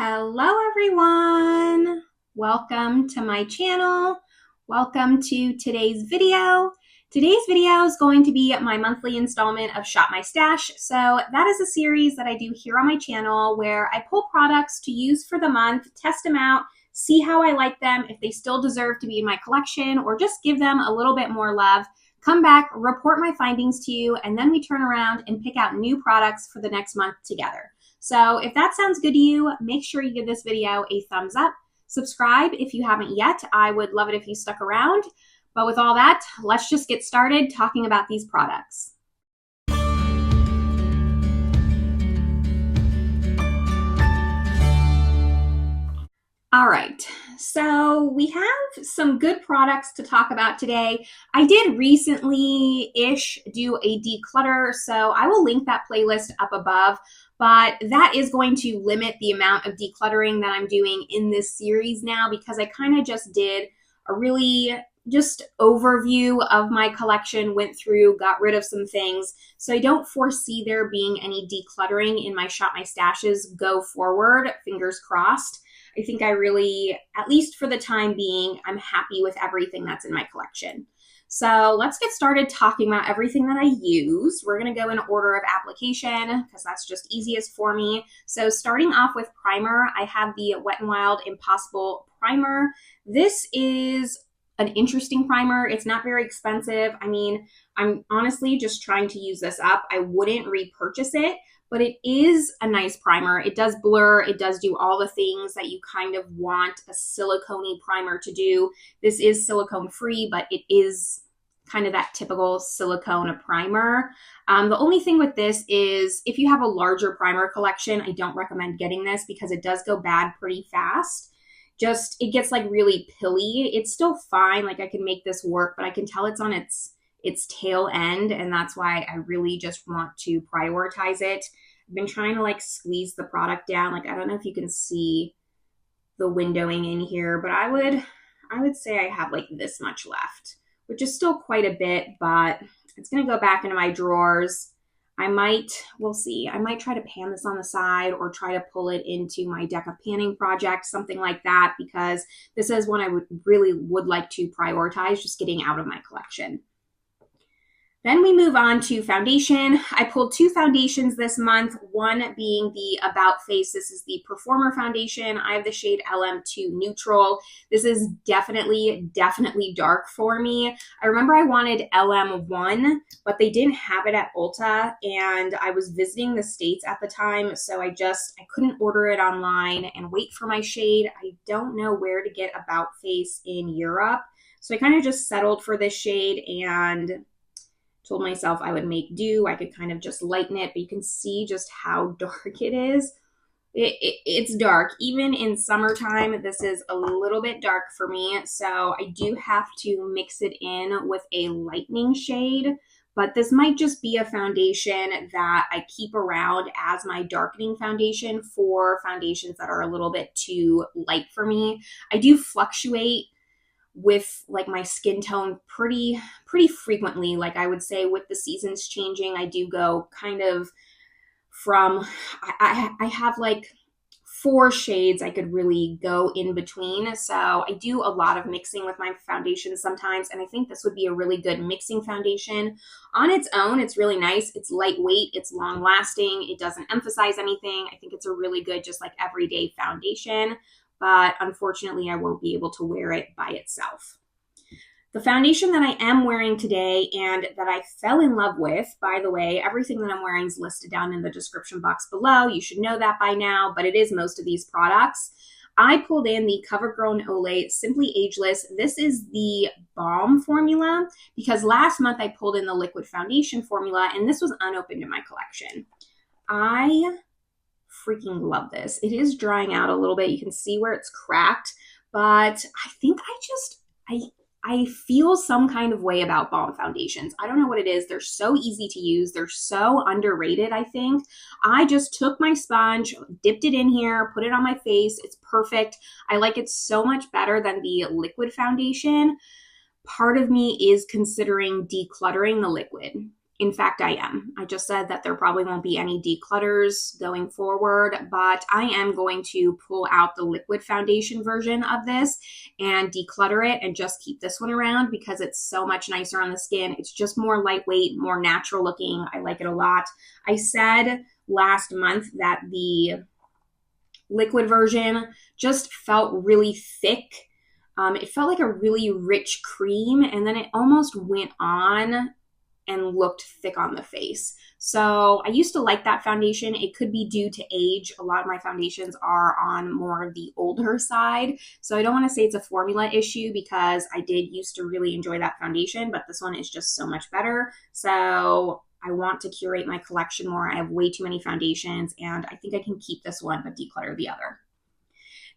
Hello everyone! Welcome to my channel. Welcome to today's video. Today's video is going to be my monthly installment of Shop My Stash. So that is a series that I do here on my channel where I pull products to use for the month, test them out, see how I like them, if they still deserve to be in my collection, or just give them a little bit more love. Come back, report my findings to you, and then we turn around and pick out new products for the next month together. So if that sounds good to you, make sure you give this video a thumbs up. Subscribe if you haven't yet. I would love it if you stuck around. But with all that, let's just get started talking about these products. All right, so we have some good products to talk about today. I did recently-ish do a declutter, so I will link that playlist up above, but that is going to limit the amount of decluttering that I'm doing in this series now because I kind of just did a really just overview of my collection, went through, got rid of some things. So I don't foresee there being any decluttering in my Shop My Stashes go forward, fingers crossed. I think I really, at least for the time being, I'm happy with everything that's in my collection. So let's get started talking about everything that I use. We're going to go in order of application because that's just easiest for me. So starting off with primer, I have the Wet n Wild Impossible Primer. This is an interesting primer. It's not very expensive. I mean, I'm honestly just trying to use this up. I wouldn't repurchase it, but it is a nice primer. It does blur. It does do all the things that you kind of want a silicone-y primer to do. This is silicone free, but it is kind of that typical silicone primer. The only thing with this is if you have a larger primer collection, I don't recommend getting this because it does go bad pretty fast. Just, it gets like really pilly. It's still fine. Like I can make this work, but I can tell it's on its tail end, and that's why I really just want to prioritize it. I've been trying to like squeeze the product down. Like I don't know if you can see the windowing in here, but I would say I have like this much left, which is still quite a bit, but it's gonna go back into my drawers. We'll see. I might try to pan this on the side or try to pull it into my deck of panning project, something like that, because this is one I would like to prioritize just getting out of my collection. Then we move on to foundation. I pulled two foundations this month, one being the About Face. This is the Performer Foundation. I have the shade LM2 Neutral. This is definitely dark for me. I remember I wanted LM1, but they didn't have it at Ulta, and I was visiting the States at the time, so I couldn't order it online and wait for my shade. I don't know where to get About Face in Europe, so I kind of just settled for this shade and told myself I would make do. I could kind of just lighten it, but you can see just how dark it is. It's dark. Even in summertime, this is a little bit dark for me, so I do have to mix it in with a lightening shade, but this might just be a foundation that I keep around as my darkening foundation for foundations that are a little bit too light for me. I do fluctuate with like my skin tone pretty frequently. Like I would say with the seasons changing, I do go kind of from, I have like 4 shades I could really go in between. So I do a lot of mixing with my foundations sometimes, and I think this would be a really good mixing foundation. On its own, it's really nice. It's lightweight, it's long lasting, it doesn't emphasize anything. I think it's a really good just like everyday foundation, but unfortunately I won't be able to wear it by itself. The foundation that I am wearing today and that I fell in love with, by the way, everything that I'm wearing is listed down in the description box below. You should know that by now, but it is most of these products. I pulled in the Covergirl and Olay Simply Ageless. This is the Balm formula because last month I pulled in the liquid foundation formula and this was unopened in my collection. I freaking love this. It is drying out a little bit. You can see where it's cracked, but I think I feel some kind of way about Balm foundations. I don't know what it is. They're so easy to use. They're so underrated, I think. I just took my sponge, dipped it in here, put it on my face. It's perfect. I like it so much better than the liquid foundation. Part of me is considering decluttering the liquid. In fact, I am. I just said that there probably won't be any declutters going forward, but I am going to pull out the liquid foundation version of this and declutter it and just keep this one around because it's so much nicer on the skin. It's just more lightweight, more natural looking. I like it a lot. I said last month that the liquid version just felt really thick. It felt like a really rich cream, and then it almost went on and looked thick on the face. So I used to like that foundation. It could be due to age. A lot of my foundations are on more of the older side. So I don't want to say it's a formula issue because I did used to really enjoy that foundation, but this one is just so much better. So I want to curate my collection more. I have way too many foundations, and I think I can keep this one but declutter the other.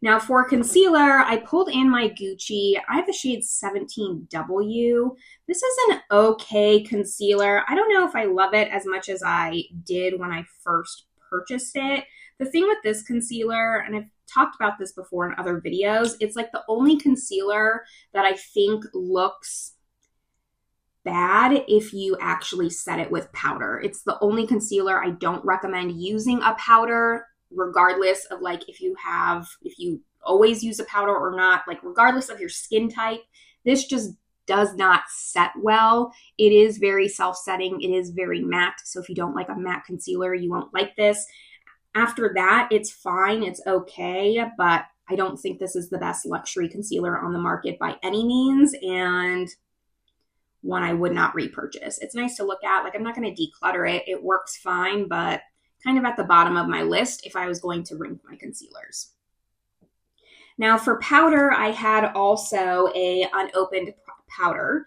Now for concealer, I pulled in my Gucci. I have the shade 17W. This is an okay concealer. I don't know if I love it as much as I did when I first purchased it. The thing with this concealer, and I've talked about this before in other videos, it's like the only concealer that I think looks bad if you actually set it with powder. It's the only concealer I don't recommend using a powder, regardless of like if you always use a powder or not, like regardless of your skin type. This just does not set well. It is very self-setting. It is very matte. So if you don't like a matte concealer, you won't like this. After that, it's fine. It's okay, but I don't think this is the best luxury concealer on the market by any means, and one I would not repurchase. It's nice to look at. Like, I'm not going to declutter it. It works fine, but kind of at the bottom of my list if I was going to rank my concealers. Now for powder, I had also a unopened powder,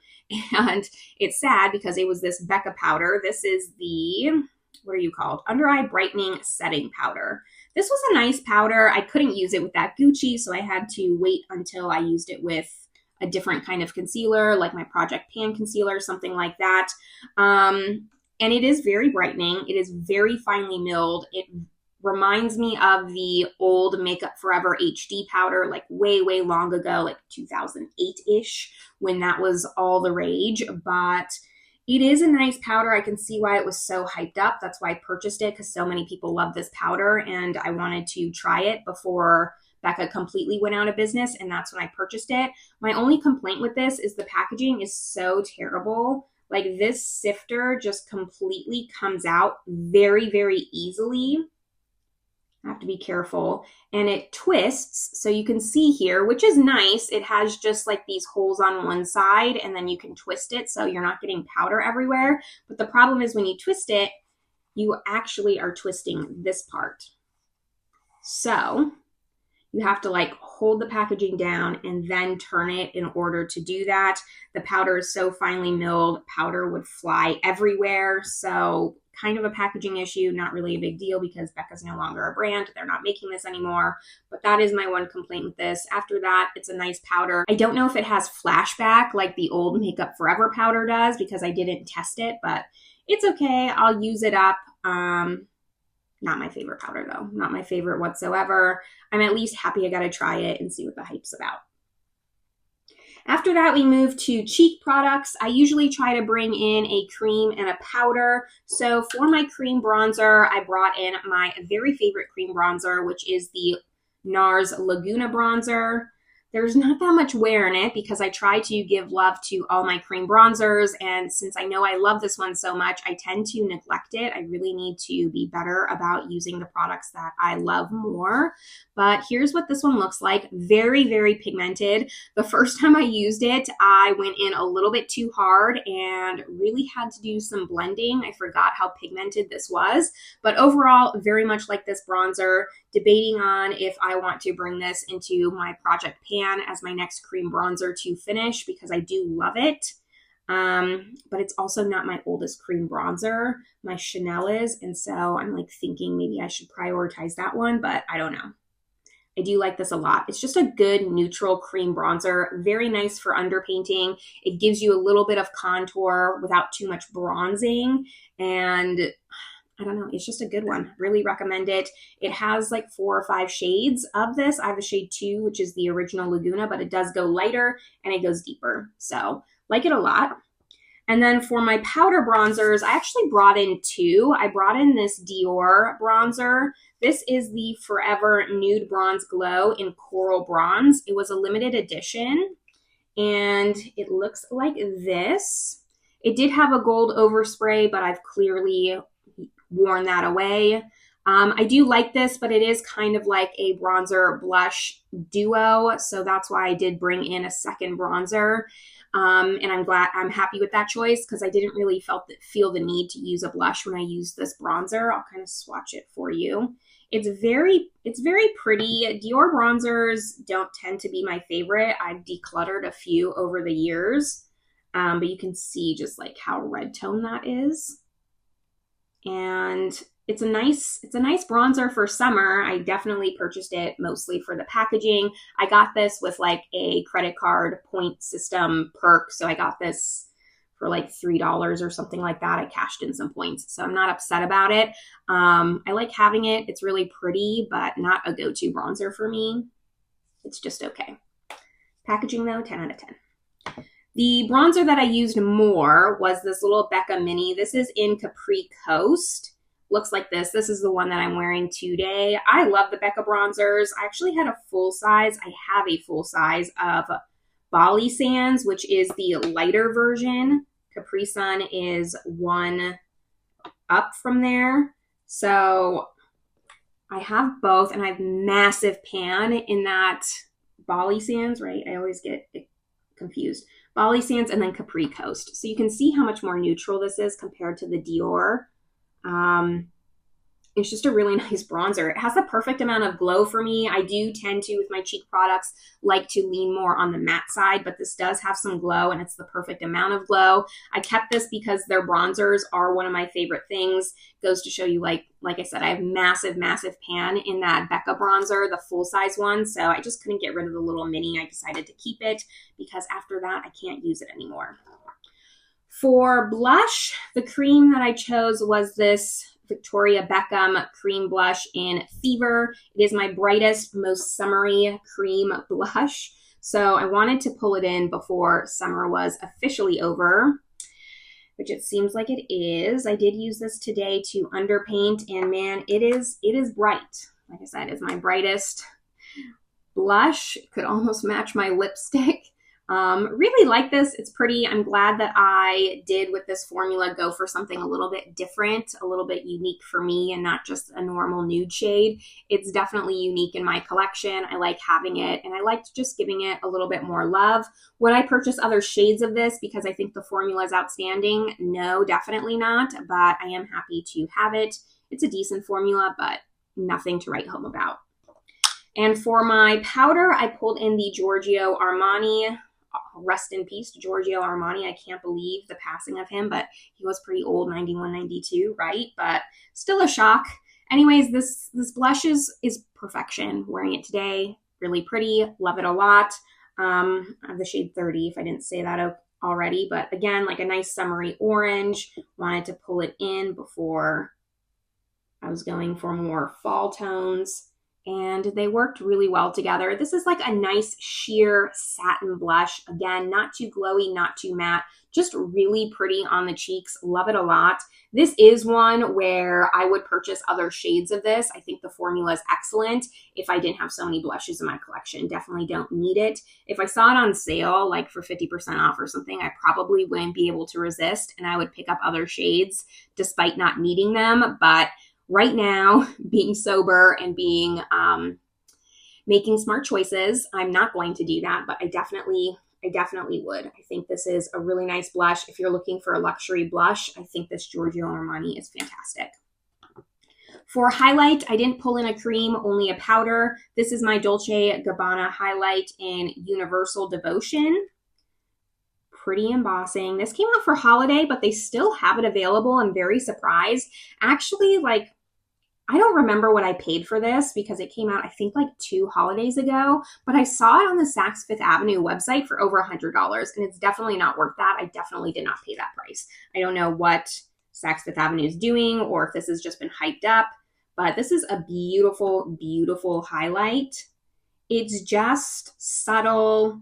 and it's sad because it was this Becca powder. This is the, what are you called? Under Eye Brightening Setting Powder. This was a nice powder. I couldn't use it with that Gucci, so I had to wait until I used it with a different kind of concealer, like my Project Pan concealer, something like that. And it is very brightening. It is very finely milled. It reminds me of the old Makeup Forever HD powder, like way, way long ago, like 2008-ish, when that was all the rage. But it is a nice powder. I can see why it was so hyped up. That's why I purchased it, because so many people love this powder, and I wanted to try it before Becca completely went out of business, and that's when I purchased it. My only complaint with this is the packaging is so terrible. Like, this sifter just completely comes out very, very easily. I have to be careful. And it twists, so you can see here, which is nice. It has just like these holes on one side, and then you can twist it so you're not getting powder everywhere. But the problem is when you twist it, you actually are twisting this part. So you have to like hold the packaging down and then turn it in order to do that. The powder is so finely milled, powder would fly everywhere. So kind of a packaging issue, not really a big deal because Becca's no longer a brand. They're not making this anymore. But that is my one complaint with this. After that, it's a nice powder. I don't know if it has flashback like the old Makeup Forever powder does because I didn't test it, but it's okay. I'll use it up. Not my favorite powder though. Not my favorite whatsoever. I'm at least happy I got to try it and see what the hype's about. After that, we move to cheek products. I usually try to bring in a cream and a powder. So for my cream bronzer, I brought in my very favorite cream bronzer, which is the Nars Laguna bronzer. There's not that much wear in it because I try to give love to all my cream bronzers, and since I know I love this one so much, I tend to neglect it. I really need to be better about using the products that I love more. But here's what this one looks like. Very, very pigmented. The first time I used it, I went in a little bit too hard and really had to do some blending. I forgot how pigmented this was, but overall, very much like this bronzer. Debating on if I want to bring this into my Project Pan as my next cream bronzer to finish because I do love it. But it's also not my oldest cream bronzer. My Chanel is, and so I'm like thinking maybe I should prioritize that one, but I don't know. I do like this a lot. It's just a good neutral cream bronzer. Very nice for underpainting. It gives you a little bit of contour without too much bronzing, and I don't know, it's just a good one. Really recommend it. It has like 4 or 5 shades of this. I have a shade 2, which is the original Laguna, but it does go lighter and it goes deeper. So like it a lot. And then for my powder bronzers, I actually brought in two. I brought in this Dior bronzer. This is the Forever Nude Bronze Glow in Coral Bronze. It was a limited edition, and it looks like this. It did have a gold overspray, but I've clearly worn that away. I do like this, but it is kind of like a bronzer blush duo, so that's why I did bring in a second bronzer. And I'm happy with that choice because I didn't really feel the need to use a blush when I used this bronzer. I'll kind of swatch it for you. It's very pretty. Dior bronzers don't tend to be my favorite. I've decluttered a few over the years, but you can see just like how red tone that is. And it's a nice bronzer for summer. I definitely purchased it mostly for the packaging. I got this with like a credit card point system perk. So I got this for like $3 or something like that. I cashed in some points. So I'm not upset about it. I like having it. It's really pretty, but not a go-to bronzer for me. It's just okay. Packaging though, 10 out of 10. The bronzer that I used more was this little Becca mini. This is in Capri Coast. Looks like this. This is the one that I'm wearing today. I love the Becca bronzers. I actually had a full size. I have a full size of Bali Sands, which is the lighter version. Capri Sun is one up from there. So I have both, and I have massive pan in that Bali Sands, right? I always get confused. Bali Sands and then Capri Coast. So you can see how much more neutral this is compared to the Dior. It's just a really nice bronzer. It has the perfect amount of glow for me. I do tend to, with my cheek products, like to lean more on the matte side, but this does have some glow and it's the perfect amount of glow. I kept this because their bronzers are one of my favorite things. Goes to show you, like I said, I have massive pan in that Becca bronzer, the full size one. So I just couldn't get rid of the little mini. I decided to keep it because after that, I can't use it anymore. For blush, the cream that I chose was this Victoria Beckham cream blush in Fever. It is my brightest, most summery cream blush. So I wanted to pull it in before summer was officially over, which it seems like it is. I did use this today to underpaint, and man, it is bright. Like I said, it's my brightest blush. It could almost match my lipstick. Really like this. It's pretty. I'm glad that I did with this formula go for something a little bit different, a little bit unique for me and not just a normal nude shade. It's definitely unique in my collection. I like having it and I liked just giving it a little bit more love. Would I purchase other shades of this because I think the formula is outstanding? No, definitely not, but I am happy to have it. It's a decent formula, but nothing to write home about. And for my powder, I pulled in the Giorgio Armani. Rest in peace to Giorgio Armani. I can't believe the passing of him, but he was pretty old, 91, 92, right? But still a shock. Anyways, this blush is perfection. Wearing it today, really pretty. Love it a lot. I have the shade 30 if I didn't say that already, but again, like a nice summery orange. Wanted to pull it in before I was going for more fall tones. And they worked really well together. This is like a nice sheer satin blush. Again, not too glowy, not too matte, just really pretty on the cheeks. Love it a lot. This is one where I would purchase other shades of this. I think the formula is excellent. If I didn't have so many blushes in my collection, definitely don't need it. If I saw it on sale, like for 50% off or something, I probably wouldn't be able to resist and I would pick up other shades despite not needing them. But right now, being sober and being making smart choices, I'm not going to do that, but I definitely would. I think this is a really nice blush. If you're looking for a luxury blush, I think this Giorgio Armani is fantastic. For highlight, I didn't pull in a cream, only a powder. This is my Dolce Gabbana highlight in Universal Devotion. Pretty embossing. This came out for holiday, but they still have it available. I'm very surprised. Actually, like, I don't remember what I paid for this because it came out, I think, like 2 holidays ago, but I saw it on the Saks Fifth Avenue website for over $100, and it's definitely not worth that. I definitely did not pay that price. I don't know what Saks Fifth Avenue is doing or if this has just been hyped up, but this is a beautiful, beautiful highlight. It's just subtle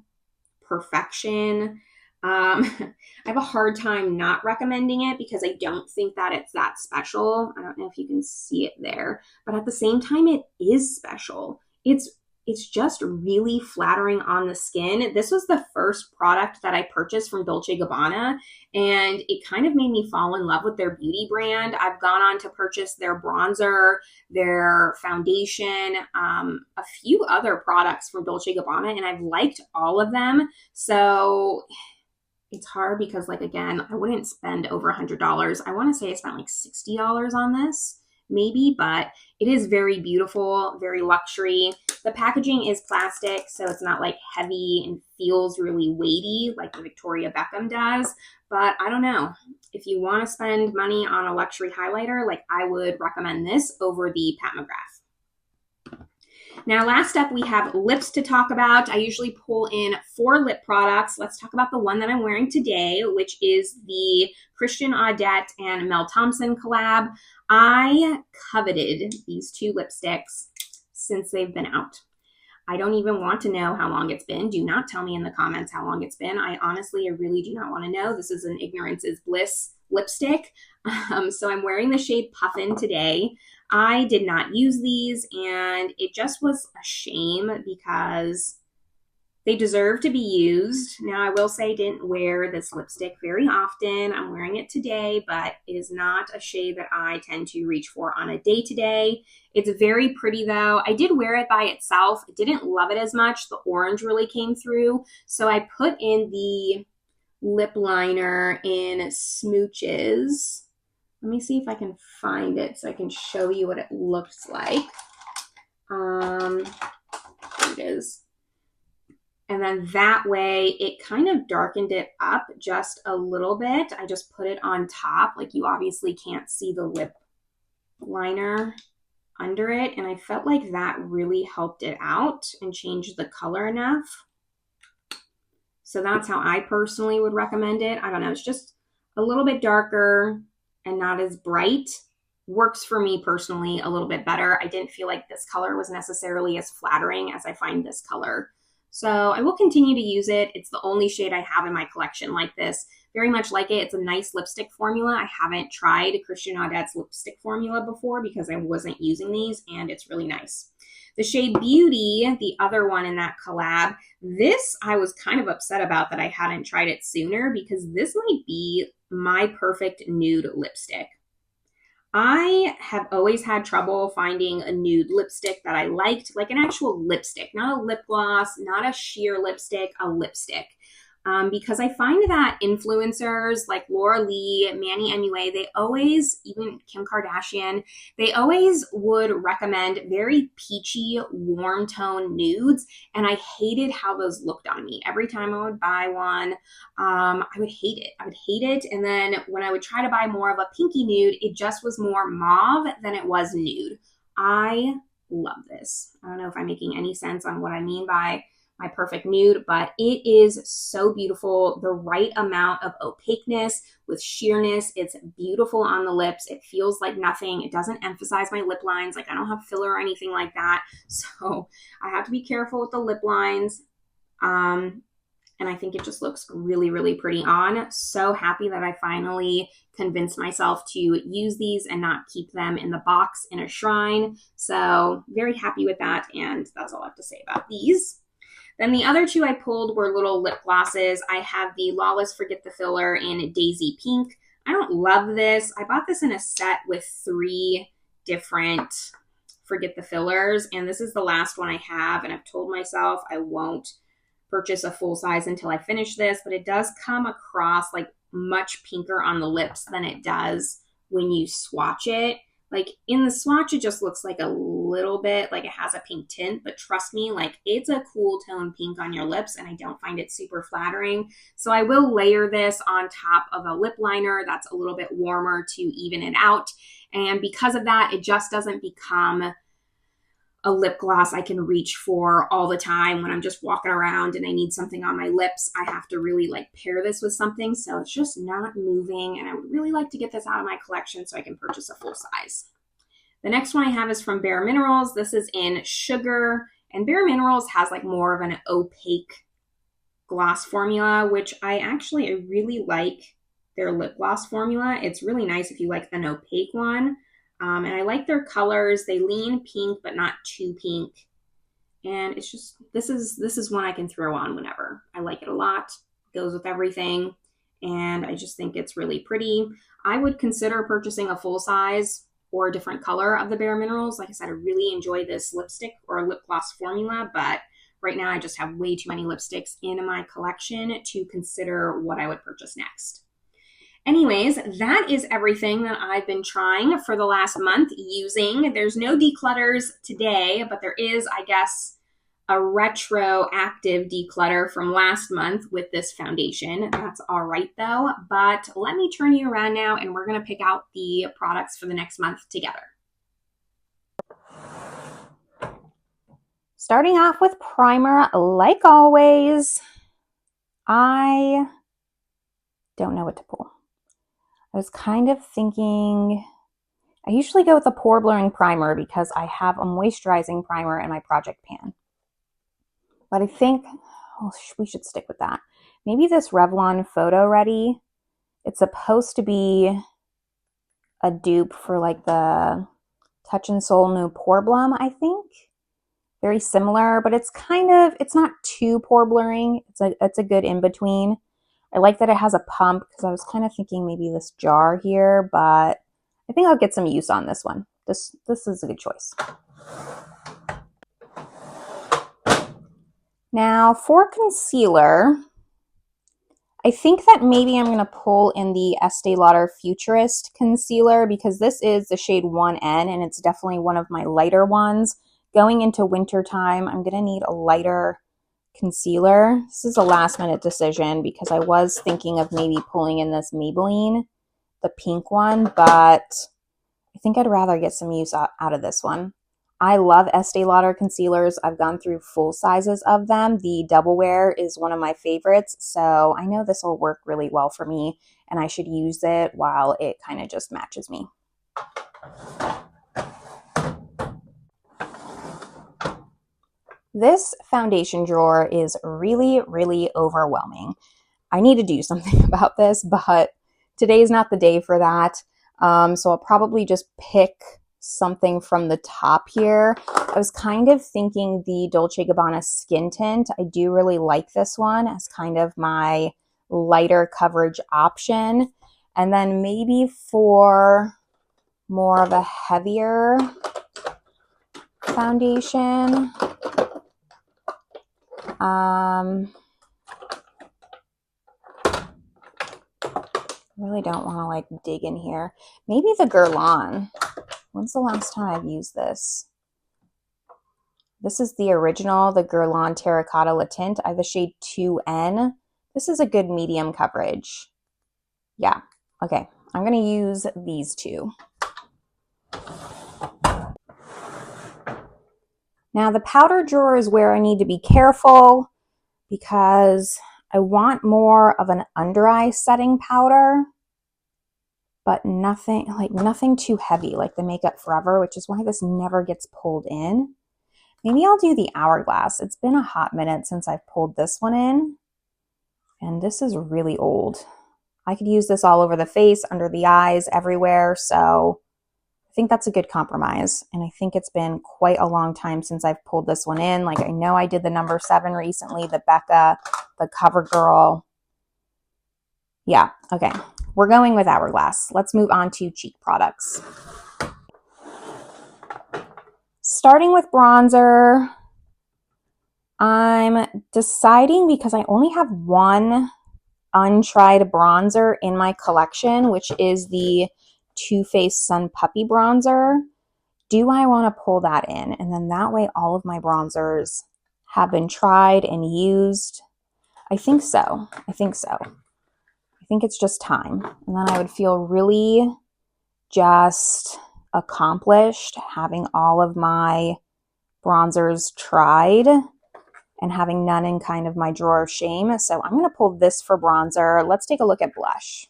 perfection. I have a hard time not recommending it because I don't think that it's that special. I don't know if you can see it there, but at the same time, it is special. It's just really flattering on the skin. This was the first product that I purchased from Dolce Gabbana, and it kind of made me fall in love with their beauty brand. I've gone on to purchase their bronzer, their foundation, a few other products from Dolce Gabbana, and I've liked all of them. So it's hard because, like, again, I wouldn't spend over $100. I want to say I spent like $60 on this, maybe, but it is very beautiful, very luxury. The packaging is plastic, so it's not like heavy and feels really weighty like the Victoria Beckham does. But I don't know. If you want to spend money on a luxury highlighter, like, I would recommend this over the Pat McGrath. Now, last up, we have lips to talk about. I usually pull in 4 lip products. Let's talk about the one that I'm wearing today, which is the Christian Audette and Mel Thompson collab. I coveted these 2 lipsticks since they've been out. I don't even want to know how long it's been. Do not tell me in the comments how long it's been. I really do not want to know. This is an ignorance is bliss lipstick. So I'm wearing the shade Puffin today. I did not use these, and it just was a shame because they deserve to be used. Now, I will say I didn't wear this lipstick very often. I'm wearing it today, but it is not a shade that I tend to reach for on a day-to-day. It's very pretty, though. I did wear it by itself. I didn't love it as much. The orange really came through, so I put in the lip liner in Smooches. Let me see if I can find it so I can show you what it looks like. Here it is. And then that way it kind of darkened it up just a little bit. I just put it on top. Like, you obviously can't see the lip liner under it. And I felt like that really helped it out and changed the color enough. So that's how I personally would recommend it. I don't know. It's just a little bit darker and not as bright. Works for me personally a little bit better. I didn't feel like this color was necessarily as flattering as I find this color. So I will continue to use it. It's the only shade I have in my collection like this. Very much like it. It's a nice lipstick formula. I haven't tried Christian Audette's lipstick formula before because I wasn't using these, and it's really nice. The shade Beauty, the other one in that collab, this I was kind of upset about that I hadn't tried it sooner because this might be my perfect nude lipstick. I have always had trouble finding a nude lipstick that I liked, like an actual lipstick, not a lip gloss, not a sheer lipstick, a lipstick. Because I find that influencers like Laura Lee, Manny MUA, they always, even Kim Kardashian, they always would recommend very peachy, warm tone nudes. And I hated how those looked on me. Every time I would buy one, I would hate it. I would hate it. And then when I would try to buy more of a pinky nude, it just was more mauve than it was nude. I love this. I don't know if I'm making any sense on what I mean by my perfect nude, but it is so beautiful. The right amount of opaqueness with sheerness. It's beautiful on the lips. It feels like nothing. It doesn't emphasize my lip lines. Like, I don't have filler or anything like that. So I have to be careful with the lip lines. And I think it just looks really, really pretty on. So happy that I finally convinced myself to use these and not keep them in the box in a shrine. So very happy with that. And that's all I have to say about these. Then the other 2 I pulled were little lip glosses. I have the Lawless Forget the Filler in Daisy Pink. I don't love this. I bought this in a set with 3 different Forget the Fillers, and this is the last one I have, and I've told myself I won't purchase a full size until I finish this, but it does come across like much pinker on the lips than it does when you swatch it. Like, in the swatch, it just looks like a little bit like it has a pink tint, but trust me, like, it's a cool tone pink on your lips, and I don't find it super flattering. So I will layer this on top of a lip liner that's a little bit warmer to even it out. And because of that, it just doesn't become a lip gloss I can reach for all the time when I'm just walking around and I need something on my lips. I have to really like pair this with something, so it's just not moving, and I would really like to get this out of my collection so I can purchase a full size. The next one I have is from Bare Minerals. This is in Sugar, and Bare Minerals has like more of an opaque gloss formula, which I really like their lip gloss formula. It's really nice if you like an opaque one. And I like their colors. They lean pink, but not too pink. And it's just, this is one I can throw on whenever. I like it a lot. Goes with everything. And I just think it's really pretty. I would consider purchasing a full size or a different color of the Bare Minerals. Like I said, I really enjoy this lipstick or lip gloss formula, but right now I just have way too many lipsticks in my collection to consider what I would purchase next. Anyways, that is everything that I've been trying for the last month using. There's no declutters today, but there is, I guess, a retroactive declutter from last month with this foundation. That's all right though, but let me turn you around now and we're gonna pick out the products for the next month together. Starting off with primer, like always, I don't know what to pull. I was kind of thinking, I usually go with a pore blurring primer because I have a moisturizing primer in my project pan. But I think we should stick with that. Maybe this Revlon Photo Ready. It's supposed to be a dupe for like the Touch in Sol New Pore Blum, I think. Very similar, but it's not too pore blurring. It's a good in-between. I like that it has a pump because I was kind of thinking maybe this jar here, but I think I'll get some use on this one. This is a good choice. Now for concealer, I think that maybe I'm going to pull in the Estee Lauder Futurist concealer because this is the shade 1N and it's definitely one of my lighter ones. Going into winter time, I'm going to need a lighter concealer. This is a last minute decision because I was thinking of maybe pulling in this Maybelline, the pink one, but I think I'd rather get some use out of this one. I love Estee Lauder concealers. I've gone through full sizes of them. The Double Wear is one of my favorites, so I know this will work really well for me and I should use it while it kind of just matches me. This foundation drawer is really, really overwhelming. I need to do something about this, but today's not the day for that. So I'll probably just pick something from the top here. I was kind of thinking the Dolce Gabbana Skin Tint. I do really like this one as kind of my lighter coverage option. And then maybe for more of a heavier foundation, I really don't want to like dig in here. Maybe the Guerlain. When's the last time I've used this? This is the original, the Guerlain Terracotta Le Tint. I have the shade 2N. This is a good medium coverage. Yeah, okay. I'm going to use these two. Now the powder drawer is where I need to be careful because I want more of an under eye setting powder, but nothing too heavy like the Makeup Forever, which is why this never gets pulled in. Maybe I'll do the Hourglass. It's been a hot minute since I've pulled this one in, and this is really old. I could use this all over the face, under the eyes, everywhere, so I think that's a good compromise, and I think it's been quite a long time since I've pulled this one in. Like I know I did the number 7 recently, the Becca, the Covergirl. Yeah, okay. We're going with Hourglass. Let's move on to cheek products. Starting with bronzer, I'm deciding because I only have one untried bronzer in my collection, which is the Too Faced Sun Puppy bronzer. Do I want to pull that in? And then that way all of my bronzers have been tried and used. I think so. I think it's just time. And then I would feel really just accomplished having all of my bronzers tried and having none in kind of my drawer of shame. So I'm going to pull this for bronzer. Let's take a look at blush.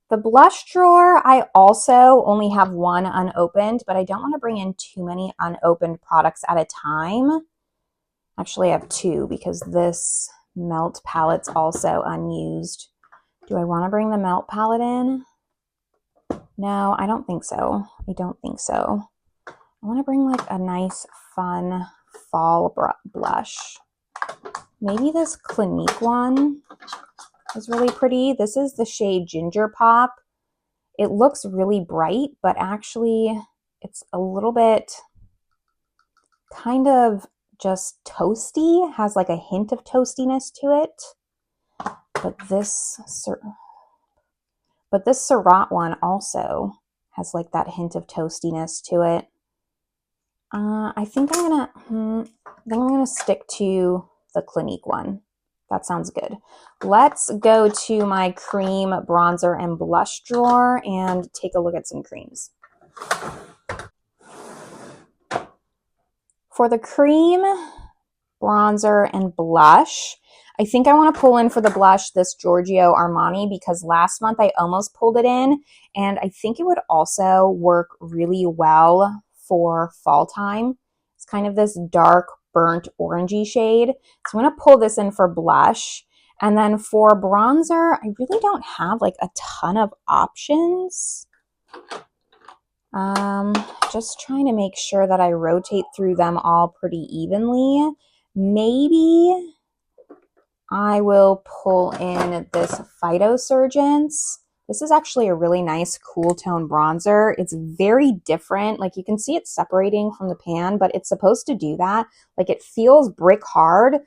The blush drawer, I also only have one unopened, but I don't want to bring in too many unopened products at a time. Actually, I have two because this melt palette's also unused. Do I want to bring the melt palette in? No, I don't think so. I don't think so. I want to bring like a nice, fun fall blush. Maybe this Clinique one is really pretty. This is the shade Ginger Pop. It looks really bright, but actually it's a little bit kind of just toasty, has like a hint of toastiness to it. But this Syrah one also has like that hint of toastiness to it. I think I'm gonna stick to the Clinique one. That sounds good. Let's go to my cream, bronzer, and blush drawer and take a look at some creams. For the cream, bronzer, and blush, I think I want to pull in for the blush this Giorgio Armani because last month I almost pulled it in, and I think it would also work really well for fall time. It's kind of this dark, burnt orangey shade. So I'm going to pull this in for blush. And then for bronzer, I really don't have like a ton of options. Just trying to make sure that I rotate through them all pretty evenly. Maybe I will pull in this Phytosurgence. This is actually a really nice cool tone bronzer. It's very different. Like you can see it separating from the pan, but it's supposed to do that. Like it feels brick hard.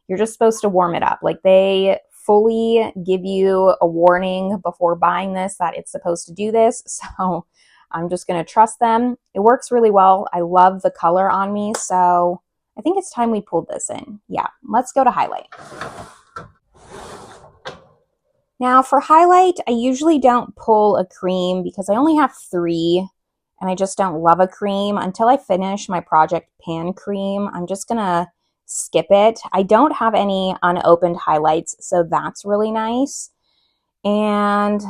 You're just supposed to warm it up. Like they fully give you a warning before buying this that it's supposed to do this. So I'm just going to trust them. It works really well. I love the color on me. So I think it's time we pulled this in. Yeah, let's go to highlight. Now for highlight, I usually don't pull a cream because I only have 3 and I just don't love a cream. Until I finish my Project Pan cream, I'm just gonna skip it. I don't have any unopened highlights, so that's really nice. And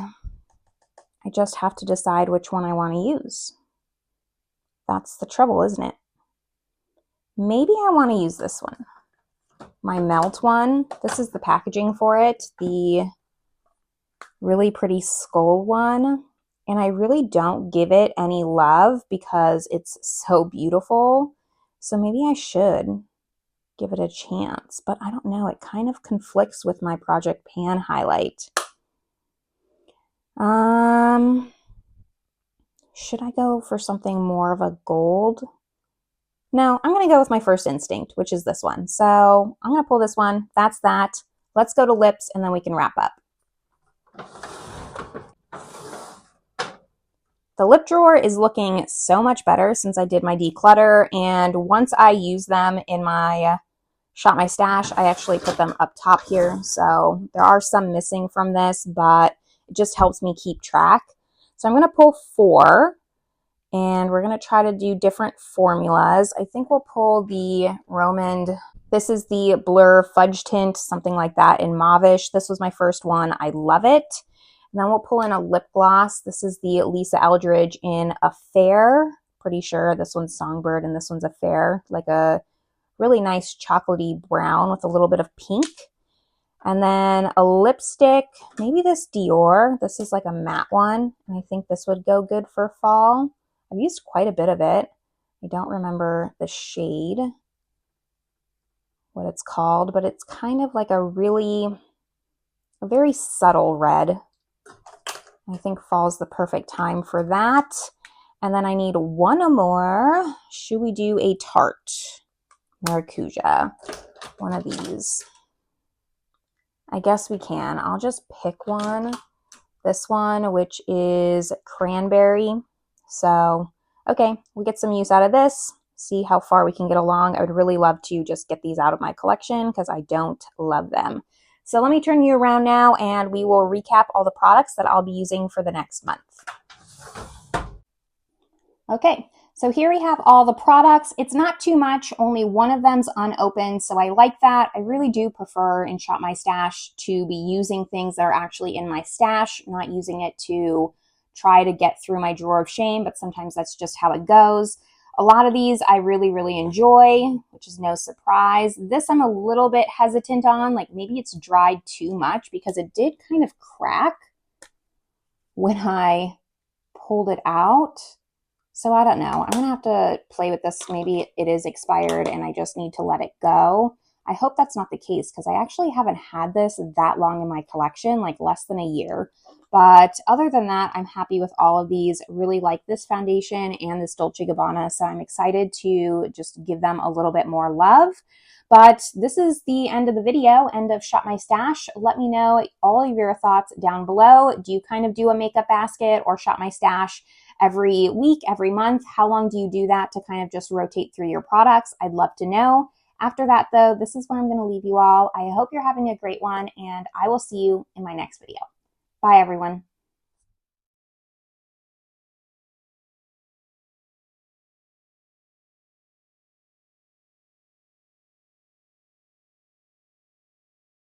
I just have to decide which one I want to use. That's the trouble, isn't it? Maybe I want to use this one. My Melt one. This is the packaging for it. The really pretty skull one. And I really don't give it any love because it's so beautiful. So maybe I should give it a chance. But I don't know. It kind of conflicts with my Project Pan highlight. Should I go for something more of a gold? No, I'm going to go with my first instinct, which is this one. So I'm going to pull this one. That's that. Let's go to lips and then we can wrap up. The lip drawer is looking so much better since I did my declutter. And once I use them in my Shop My Stash, I actually put them up top here. So there are some missing from this, but it just helps me keep track. So I'm going to pull 4. And we're going to try to do different formulas. I think we'll pull the Romand. This is the Blur Fudge Tint, something like that in Mauvish. This was my first one. I love it. And then we'll pull in a lip gloss. This is the Lisa Eldridge in Affair. Pretty sure this one's Songbird and this one's Affair. Like a really nice chocolatey brown with a little bit of pink. And then a lipstick, maybe this Dior. This is like a matte one. And I think this would go good for fall. I've used quite a bit of it. I don't remember the shade, what it's called, but it's kind of like a very subtle red. I think fall's the perfect time for that. And then I need one more. Should we do a Tarte Maracuja? One of these. I guess we can. I'll just pick one. This one, which is Cranberry. So, okay, we get some use out of this, see how far we can get along. I would really love to just get these out of my collection because I don't love them. So let me turn you around now and we will recap all the products that I'll be using for the next month. Okay, so here we have all the products. It's not too much, only one of them's unopened, so I like that. I really do prefer in Shop My Stash to be using things that are actually in my stash, not using it to try to get through my drawer of shame, but sometimes that's just how it goes. A lot of these I really, really enjoy, which is no surprise. This I'm a little bit hesitant on, like maybe it's dried too much because it did kind of crack when I pulled it out. So I don't know. I'm going to have to play with this. Maybe it is expired and I just need to let it go. I hope that's not the case because I actually haven't had this that long in my collection, like less than a year. But other than that, I'm happy with all of these. Really like this foundation and this Dolce Gabbana. So I'm excited to just give them a little bit more love. But this is the end of the video, end of Shop My Stash. Let me know all of your thoughts down below. Do you kind of do a makeup basket or Shop My Stash every week, every month? How long do you do that to kind of just rotate through your products? I'd love to know. After that, though, this is where I'm going to leave you all. I hope you're having a great one, and I will see you in my next video. Bye, everyone.